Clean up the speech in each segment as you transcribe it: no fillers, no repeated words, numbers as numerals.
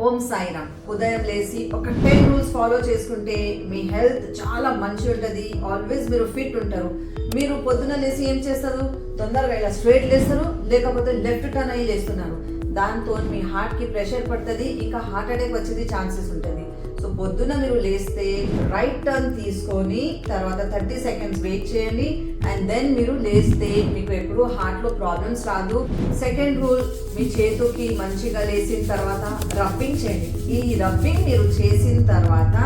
ఓం సాయిరామ్. ఉదయం లేసి ఒక 10 రూల్స్ ఫాలో చేసుకుంటే మీ హెల్త్ చాలా మంచి ఉంటుంది. ఆల్వేస్ మీరు ఫిట్ ఉంటారు. మీరు పొద్దున లేసి ఏం చేస్తారు? తొందరగా ఇలా స్ట్రైట్ లేస్తారు, లేకపోతే లెఫ్ట్ టర్న్ అయ్యి లేస్తున్నారు. దాంతో మీ హార్ట్కి ప్రెషర్ పడుతుంది, ఇంకా హార్ట్ అటాక్ వచ్చేది ఛాన్సెస్ ఉంటుంది. సో పొద్దున మీరు లేస్తే రైట్ టర్న్ తీసుకొని తర్వాత 30 సెకండ్స్ వెయిట్ చేయండి. అండ్ దెన్ మీరు లేస్తే మీకు ఎప్పుడు హార్ట్లో ప్రాబ్లమ్స్ రాదు. సెకండ్ రూల్, మీ చేతుకి మంచిగా లేచిన తర్వాత రబ్బింగ్ చేయండి. ఈ రబ్బింగ్ మీరు చేసిన తర్వాత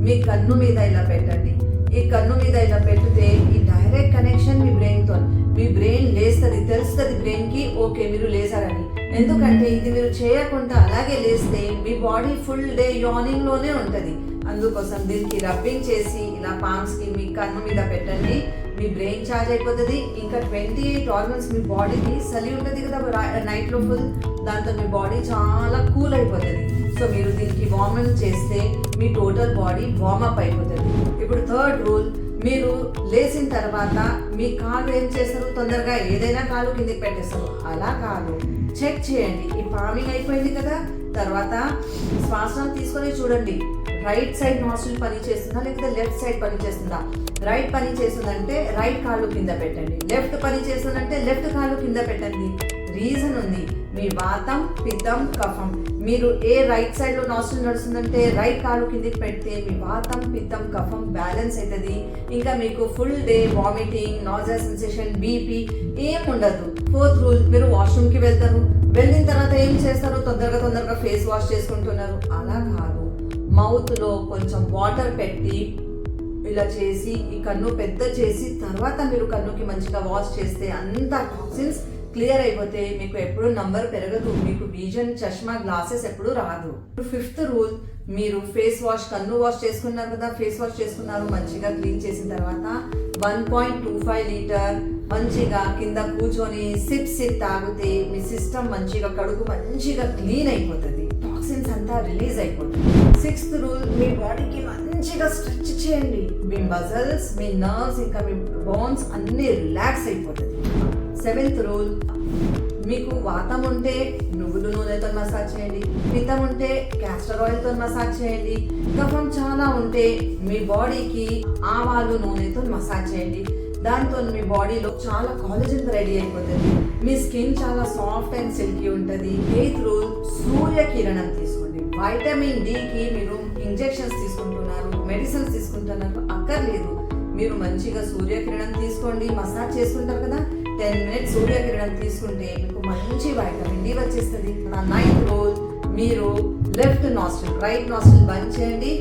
మీ కన్ను మీద ఇలా పెట్టండి. ఈ కన్ను మీద ఇలా పెడితే ఈ డైరెక్ట్ కనెక్షన్ మీ బ్రెయిన్తో, మీ బ్రెయిన్ లేస్తుంది, తెలుస్తుంది బ్రెయిన్కి ఓకే మీరు లేసారని. ఎందుకంటే ఇది మీరు చేయకుండా అలాగే లేస్తే మీ బాడీ ఫుల్ డే యార్నింగ్లోనే ఉంటుంది. అందుకోసం దీనికి రబ్బింగ్ చేసి ఇలా పామ్స్కి మీ కన్ను మీద పెట్టండి. మీ బ్రెయిన్ ఛార్జ్ అయిపోతుంది. ఇంకా 28 ఆర్గన్స్ మీ బాడీకి చలి ఉంటుంది కదా నైట్లో ఫుల్, దాంతో మీ బాడీ చాలా కూల్ అయిపోతుంది. సో మీరు దీనికి వార్మప్ చేస్తే మీ టోటల్ బాడీ వార్మప్ అయిపోతుంది. ఇప్పుడు థర్డ్ రూల్, మీరు లేచిన తర్వాత మీ కాలు ఏం చేస్తారు? తొందరగా ఏదైనా కాలు కిందకి పెట్టేస్తారు. అలా కాదు, చెక్ చేయండి. ఈ పామింగ్ అయిపోయింది కదా, తర్వాత శ్వాసను తీసుకొని చూడండి. రైట్ సైడ్ నాస్ట్రిల్ పని చేస్తుందా లేకపోతే లెఫ్ట్ సైడ్ పని చేస్తుందా? రైట్ పని చేస్తుందంటే రైట్ కాళ్ళు కింద పెట్టండి, లెఫ్ట్ పని చేస్తుందంటే లెఫ్ట్ కాళ్ళు కింద పెట్టండి. రీజన్ ఉంది, మీ వాతం, పిత్తం, కఫం. మీరు ఏ రైట్ సైడ్లో నాస్ట్రిల్ నడుస్తుందంటే రైట్ కాళ్ళు కిందకి పెడితే మీ వాతం, పిత్తం, కఫం బ్యాలెన్స్ అవుతుంది. ఇంకా మీకు full day vomiting, nausea sensation, BP ఏం ఉండదు. ఫోర్త్ రూల్, మీరు వాష్రూమ్కి వెళ్తారు, వెళ్ళిన తర్వాత ఏం చేస్తారు? తొందరగా ఫేస్ వాష్ చేసుకుంటున్నారు. అలా కాదు, మౌత్లో కొంచెం వాటర్ పెట్టి ఇలా చేసి ఈ కన్ను పెద్ద చేసి తర్వాత మీరు కన్నుకి మంచిగా వాష్ చేస్తే అంత టాక్సిన్స్ క్లియర్ అయిపోతే మీకు ఎప్పుడు నంబర్ పెరగదు. మీకు విజన్, చష్మా, గ్లాసెస్ ఎప్పుడు రాదు. ఫిఫ్త్ రూల్, మీరు ఫేస్ వాష్, కన్ను వాష్ చేసుకున్నారు కదా, ఫేస్ వాష్ చేసుకున్నారు, మంచిగా క్లీన్ చేసిన తర్వాత 1.25 లీటర్ మంచిగా కింద కూర్చొని సిప్ తాగితే మీ సిస్టమ్ మంచిగా, కడుపు మంచిగా క్లీన్ అయిపోతుంది, టాక్సిన్స్ అంతా రిలీజ్ అయిపోతుంది. సిక్స్త్ రూల్, మీ బాడీకి మంచిగా స్ట్రెచ్ చేయండి. మీ మజిల్స్, మీ నర్వ్స్, ఇంకా మీ బోన్స్ అన్నీ రిలాక్స్ అయిపోతుంది. సెవెంత్ రూల్, మీకు వాతం ఉంటే నువ్వుల నూనెతో మసాజ్ చేయండి, పిత్తం ఉంటే క్యాస్టర్ ఆయిల్తో మసాజ్ చేయండి, కఫం చాలా ఉంటే మీ బాడీకి ఆవాలు నూనెతో మసాజ్ చేయండి. దాంతో మీ బాడీలో చాలా కాలజన్ రెడీ అయిపోతుంది. మీ స్కిన్ చాలా సాఫ్ట్ అండ్ సిల్కీ ఉంటుంది. ఎయిత్ రూల్, సూర్యకిరణం తీసుకోండి. వైటమిన్ డికి మీరు ఇంజెక్షన్స్ తీసుకుంటున్నారు, మెడిసిన్స్ తీసుకుంటున్నారు, అక్కర్లేదు. మీరు మంచిగా సూర్యకిరణం తీసుకోండి. మసాజ్ చేసుకుంటారు కదా, 10 minutes సూర్యకిరణం తీసుకుంటే మీకు మంచి వైటమిన్ డి వచ్చేస్తుంది. 9th రూల్, మీరు లెఫ్ట్ నాస్ట్రిల్, రైట్ నాస్ట్రిల్ బంద్ చేయండి.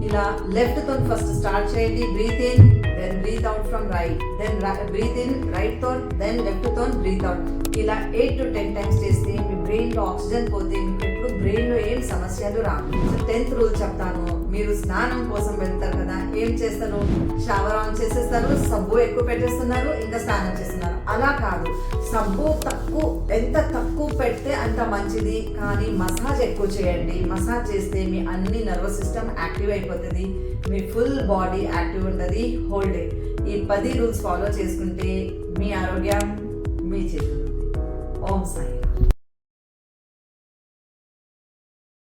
ఇలా లెఫ్ట్ తో ఫస్ట్ స్టార్ట్ చేయండి. Breathe in, then breathe out from right, then breathe in right తో, దెన్ లెఫ్ట్ తో బ్రీత్ అవుట్. ఇలా 8 to 10 times చేస్తే మీ బ్రెయిన్ లో ఆక్సిజన్ పోతే మీకు ఎప్పుడు బ్రెయిన్ లో ఏం సమస్యలు రావు. 10th రూల్ చెప్తాను. మీరు స్నానం కోసం వెళ్తారు కదా, ఏం చేస్తారు? షవర్ ఆన్ చేసేస్తారు, సబ్బు ఎక్కువ పెట్టేస్తున్నారు, ఇంకా స్నానం చేస్తున్నారు. అలా కాదు, సబ్బు ఎంత తక్కువ పెడితే అంత మంచిది. కానీ మసాజ్ ఎక్కువ చేయండి. మసాజ్ చేస్తే మీ అన్ని నర్వస్ సిస్టమ్ యాక్టివ్ అయిపోతుంది, మీ ఫుల్ బాడీ యాక్టివ్ ఉంటుంది హోల్ డే. ఈ 10 రూల్స్ ఫాలో చేసుకుంటే మీ ఆరోగ్యం మీ చేతుల్లో. ఓం సాయి.